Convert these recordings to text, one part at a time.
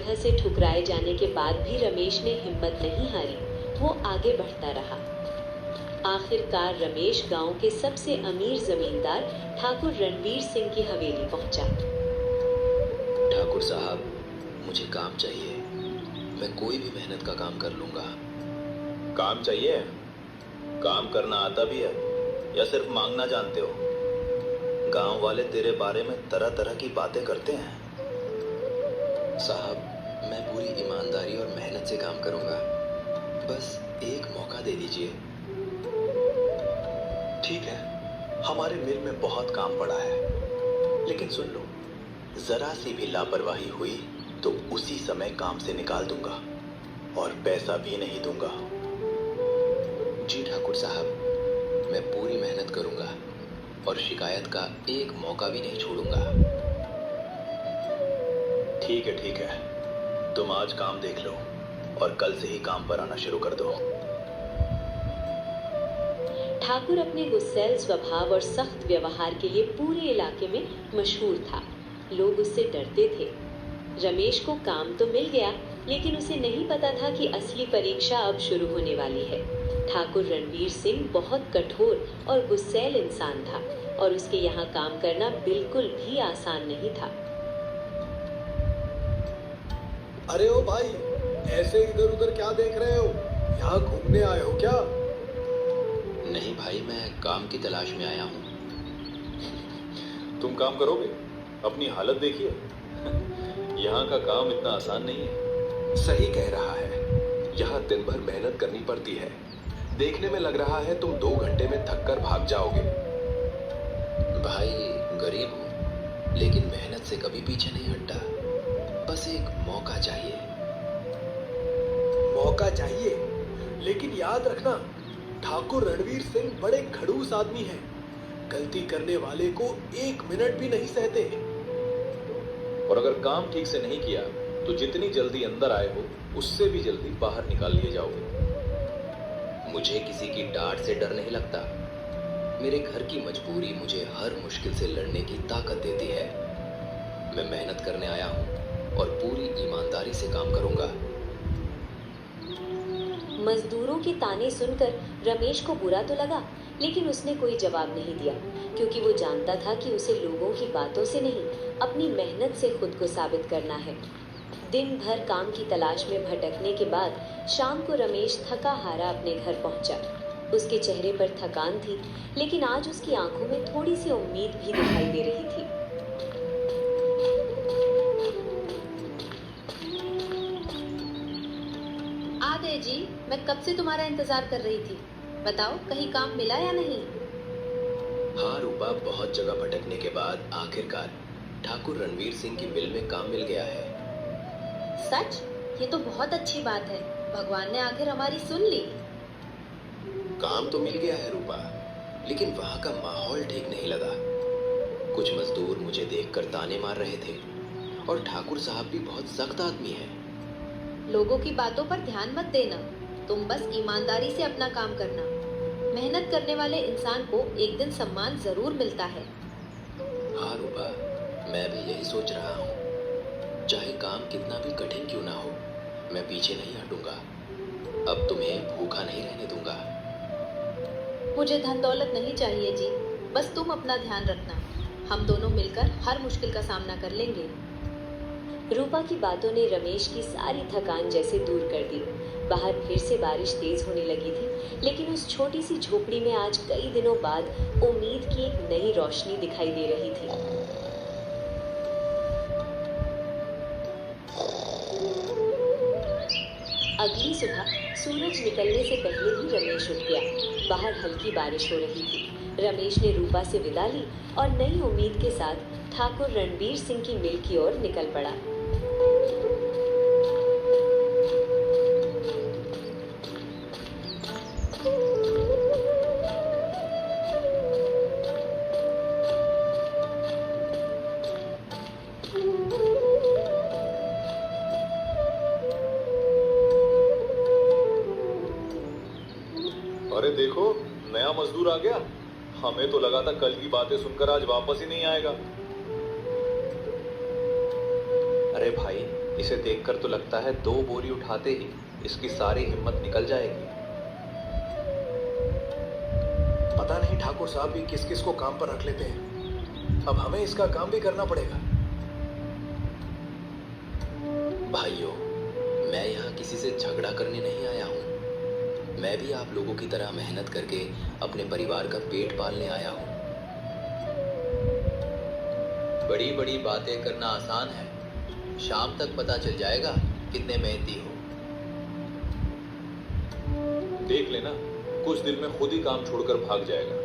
तरह से ठुकराए जाने के बाद भी रमेश ने हिम्मत नहीं हारी। वो आगे बढ़ता रहा। आखिरकार रमेश गांव के सबसे अमीर जमींदार ठाकुर रणवीर सिंह की हवेली पहुंचा। ठाकुर साहब, मुझे काम चाहिए। मैं कोई भी मेहनत का काम कर लूंगा। काम चाहिए? काम करना आता भी है या सिर्फ मांगना जानते हो? गांव वाले तेरे बारे में तरह तरह की बातें करते हैं। साहब, मैं पूरी ईमानदारी और मेहनत से काम करूंगा। बस एक मौका दे दीजिए। ठीक है, हमारे मिल में बहुत काम पड़ा है, लेकिन सुन लो, जरा सी भी लापरवाही हुई तो उसी समय काम से निकाल दूंगा और पैसा भी नहीं दूंगा। जी ठाकुर साहब, मैं पूरी मेहनत करूंगा और शिकायत का एक मौका भी नहीं छोड़ूंगा। ठीक है, तुम आज काम देख लो और कल से ही काम पर आना शुरू कर दो। ठाकुर अपने गुस्सैल स्वभाव और सख्त व्यवहार के लिए पूरे इलाके में मशहूर था। लोग उससे डरते थे। रमेश को काम तो मिल गया, लेकिन उसे नहीं पता था कि असली परीक्षा अब शुरू होने वाली है। ठाकुर रणवीर सिंह बहुत कठोर और गुस्सैल इंसान था और उसके यहाँ काम करना बिल्कुल भी आसान नहीं था। अरे ओ भाई, ऐसे इधर उधर क्या देख रहे हो? यहाँ घूमने आए हो क्या? नहीं भाई, मैं काम की तलाश में आया हूँ। तुम काम करोगे? अपनी हालत देखिए। यहाँ का काम इतना आसान नहीं है। सही कह रहा है, यहाँ दिन भर मेहनत करनी पड़ती है। देखने में लग रहा है तुम 2 घंटे में थक कर भाग जाओगे। भाई, गरीब हूँ, लेकिन मेहनत से कभी पीछे नहीं हटता। बस एक मौका चाहिए। मौका चाहिए, लेकिन याद रखना, ठाकुर रणवीर सिंह बड़े खड़ूस आदमी हैं। गलती करने वाले को 1 मिनट भी नहीं सहते। और अगर काम ठीक से नहीं किया तो जितनी जल्दी अंदर आए हो उससे भी जल्दी बाहर निकाल लिए जाओगे। मुझे किसी की डांट से डर नहीं लगता। मेरे घर की मजबूरी मुझे हर मुश्किल से लड़ने की ताकत देती है। मैं मेहनत करने आया हूँ और पूरी ईमानदारी से काम करूंगा। मजदूरों के ताने सुनकर रमेश को बुरा तो लगा, लेकिन उसने कोई जवाब नहीं दिया, क्योंकि वो जानता था कि उसे लोगों की बातों से नहीं, अपनी मेहनत से खुद को साबित करना है। दिन भर काम की तलाश में भटकने के बाद शाम को रमेश थका हारा अपने घर पहुंचा। उसके चेहरे पर थकान थी, लेकिन आज उसकी आंखों में थोड़ी सी उम्मीद भी दिखाई दे रही थी। आदे जी, मैं कब से तुम्हारा इंतजार कर रही थी। बताओ, कहीं काम मिला या नहीं? हाँ रूपा, बहुत जगह भटकने के बाद आखिरकार ठाकुर रणवीर सिंह की मिल में काम मिल गया है। सच? ये तो बहुत अच्छी बात है। भगवान ने आखिर हमारी सुन ली। काम तो मिल गया है रूपा, लेकिन वहाँ का माहौल ठीक नहीं लगा। कुछ मजदूर मुझे देखकर ताने मार रहे थे और ठाकुर साहब भी बहुत सख्त आदमी हैं। लोगों की बातों पर ध्यान मत देना। तुम बस ईमानदारी से अपना काम करना। मेहनत करने वाले इंसान को एक दिन सम्मान जरूर मिलता है। हाँ रूपा, मैं भी यही सोच रहा हूँ। चाहे काम कितना भी कठिन क्यों ना हो, मैं पीछे नहीं हटूंगा। अब तुम्हें भूखा नहीं रहने दूंगा। मुझे धन दौलत नहीं चाहिए जी, बस तुम अपना ध्यान रखना। हम दोनों मिलकर हर मुश्किल का सामना कर लेंगे। रूपा की बातों ने रमेश की सारी थकान जैसे दूर कर दी। बाहर फिर से बारिश तेज होने लगी थी, लेकिन उस छोटी सी झोपड़ी में आज कई दिनों बाद उम्मीद की एक नई रोशनी दिखाई दे रही थी। अगली सुबह सूरज निकलने से पहले ही रमेश उठ गया। बाहर हल्की बारिश हो रही थी। रमेश ने रूपा से विदा ली और नई उम्मीद के साथ ठाकुर रणवीर सिंह की मिल की ओर निकल पड़ा। अरे देखो, नया मजदूर आ गया। हमें तो लगा था कल की बातें सुनकर आज वापस ही नहीं आएगा। अरे भाई, इसे देखकर तो लगता है 2 बोरी उठाते ही इसकी सारी हिम्मत निकल जाएगी। पता नहीं ठाकुर साहब भी किस किस को काम पर रख लेते हैं। अब हमें इसका काम भी करना पड़ेगा। भाइयों, मैं यहाँ किसी से झगड़ा करने नहीं आया हूँ। मैं भी आप लोगों की तरह मेहनत करके अपने परिवार का पेट पालने आया हूँ। बड़ी बड़ी बातें करना आसान है, शाम तक पता चल जाएगा कितने मेहनती हो। देख लेना, कुछ दिन में खुद ही काम छोड़कर भाग जाएगा।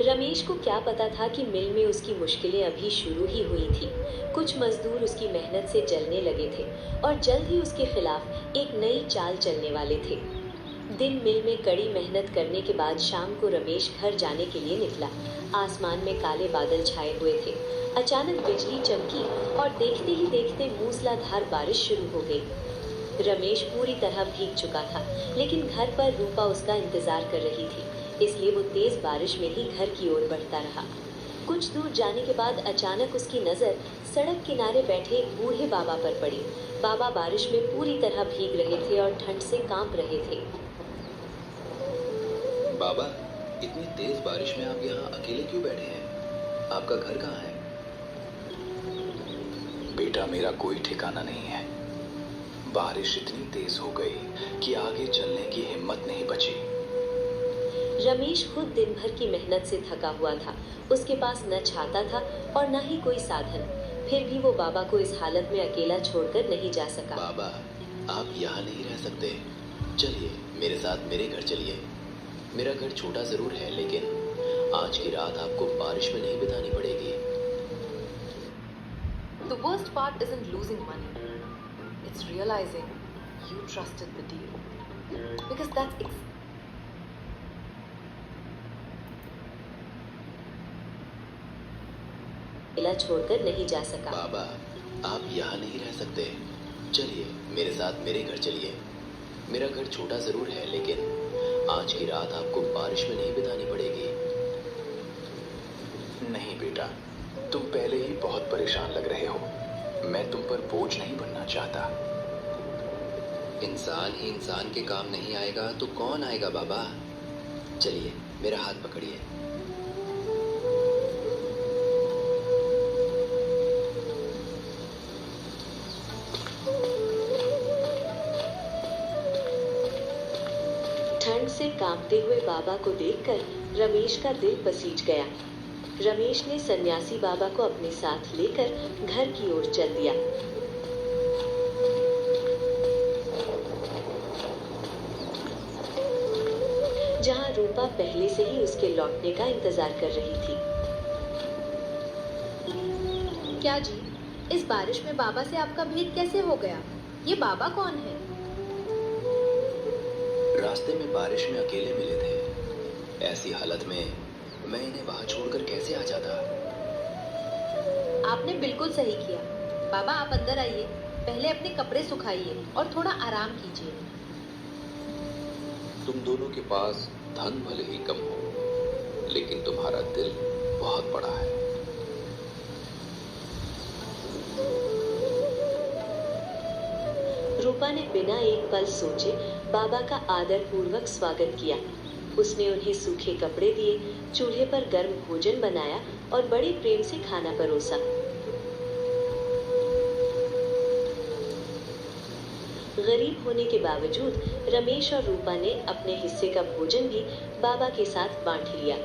रमेश को क्या पता था कि मिल में उसकी मुश्किलें अभी शुरू ही हुई थी। कुछ मजदूर उसकी मेहनत से जलने लगे थे और जल्द ही उसके खिलाफ एक नई चाल चलने वाले थे। दिन मिल में कड़ी मेहनत करने के बाद शाम को रमेश घर जाने के लिए निकला। आसमान में काले बादल छाए हुए थे। अचानक बिजली चमकी और देखते ही देखते मूसलाधार बारिश शुरू हो गई। रमेश पूरी तरह भीग चुका था, लेकिन घर पर रूपा उसका इंतजार कर रही थी, इसलिए वो तेज बारिश में ही घर की ओर बढ़ता रहा। कुछ दूर जाने के बाद अचानक उसकी नजर सड़क किनारे बैठे एक बूढ़े बाबा पर पड़ी। बाबा बारिश में पूरी तरह भीग रहे थे और ठंड से कांप रहे थे। बाबा, इतनी तेज बारिश में आप यहाँ अकेले क्यों बैठे हैं? आपका घर कहाँ है? बेटा, मेरा कोई ठिकाना नहीं है। बारिश इतनी तेज हो गई कि आगे चलने की हिम्मत नहीं बची। रमेश खुद दिन भर की मेहनत से थका हुआ था। उसके पास न छाता था और न ही कोई साधन। फिर भी वो बाबा को इस हालत में अकेला छोड़कर नहीं जा सका। बाबा, आप यहाँ नहीं रह सकते। चलिए मेरे साथ मेरे घर चलिए। मेरा घर छोटा जरूर है, लेकिन आज की रात आपको बारिश में नहीं बितानी पड़ेगी। The worst part isn't losing money. It's realizing you trusted the deal. Because that's अकेला छोड़कर नहीं जा सका। बाबा, आप यहाँ नहीं रह सकते। चलिए मेरे साथ मेरे घर चलिए। मेरा घर छोटा जरूर है, लेकिन आज की रात आपको बारिश में नहीं बितानी पड़ेगी। नहीं बेटा, तुम पहले ही बहुत परेशान लग रहे हो। मैं तुम पर बोझ नहीं बनना चाहता। इंसान ही इंसान के काम नहीं आएगा तो कौन आएगा बाबा? चलिए मेरा हाथ पकड़िए। ठंड से कांपते हुए बाबा को देखकर रमेश का दिल पसीज गया। रमेश ने सन्यासी बाबा को अपने साथ लेकर घर की ओर चल दिया। जहां रूपा पहले से ही उसके लौटने का इंतजार कर रही थी। क्या जी, इस बारिश में बाबा से आपका भेद कैसे हो गया? ये बाबा कौन है? रास्ते में बारिश में अकेले मिले थे। ऐसी हालत में मैं इन्हें वहां छोड़कर कैसे आ जाता? आपने बिल्कुल सही किया। बाबा, आप अंदर आइए। पहले अपने कपड़े सुखाइए और थोड़ा आराम कीजिए। तुम दोनों के पास धन भले ही कम हो, लेकिन तुम्हारा दिल बहुत बड़ा है। रूपा ने बिना एक पल सोचे बाबा का आदर पूर्वक स्वागत किया। उसने उन्हें सूखे कपड़े दिए, चूल्हे पर गर्म भोजन बनाया और बड़े प्रेम से खाना परोसा। गरीब होने के बावजूद रमेश और रूपा ने अपने हिस्से का भोजन भी बाबा के साथ बांट लिया।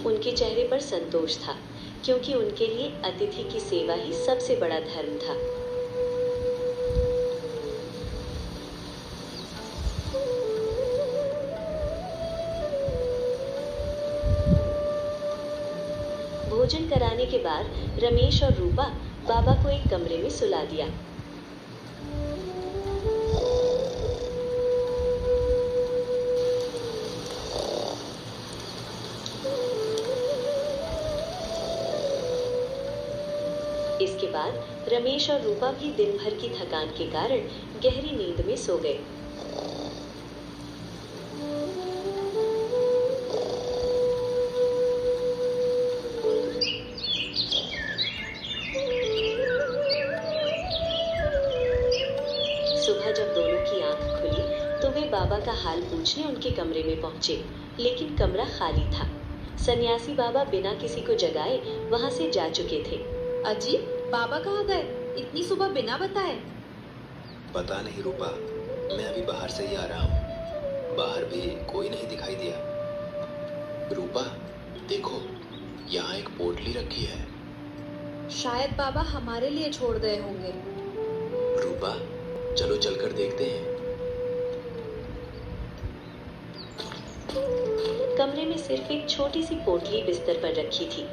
उनके चेहरे पर संतोष था, क्योंकि उनके लिए अतिथि की सेवा ही सबसे बड़ा धर्म था। भोजन कराने के बाद रमेश और रूपा बाबा को एक कमरे में सुला दिया। इसके बाद रमेश और रूपा भी दिन भर की थकान के कारण गहरी नींद में सो गए। सुबह जब दोनों की आंख खुली तो वे बाबा का हाल पूछने उनके कमरे में पहुंचे, लेकिन कमरा खाली था। सन्यासी बाबा बिना किसी को जगाए वहां से जा चुके थे। अजी, बाबा कहाँ गए इतनी सुबह बिना बताए? पता नहीं रूपा, मैं अभी बाहर से ही आ रहा हूँ। बाहर भी कोई नहीं दिखाई दिया। रूपा देखो, यहाँ एक पोटली रखी है। शायद बाबा हमारे लिए छोड़ गए होंगे। रूपा चलो चलकर देखते हैं। कमरे में सिर्फ एक छोटी सी पोटली बिस्तर पर रखी थी।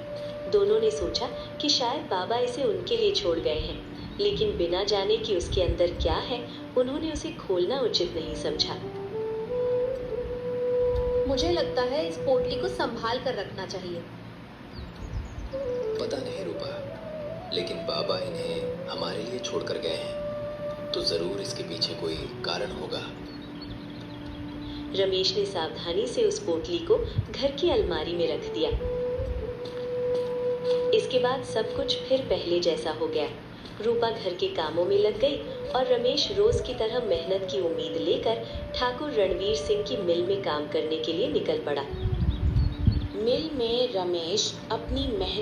दोनों ने सोचा कि शायद बाबा इसे उनके लिए छोड़ गए हैं, लेकिन बिना जाने कि उसके अंदर क्या है उन्होंने उसे खोलना उचित नहीं समझा। मुझे लगता है इस पोटली को संभाल कर रखना चाहिए। पता नहीं रूपा, लेकिन बाबा इन्हें हमारे लिए छोड़कर गए हैं, तो जरूर इसके पीछे कोई कारण होगा। रमेश ने सावधानी से उस पोटली को घर की अलमारी में रख दिया। इसके बाद सब कुछ फिर पहले जैसा हो गया। रूपा घर के कामों में लग गई और रमेश रोज की तरह मेहनत की उम्मीद लेकर ठाकुर रणवीर सिंह की मिल में काम करने के लिए निकल पड़ा। मिल में रमेश अपनी मेहनत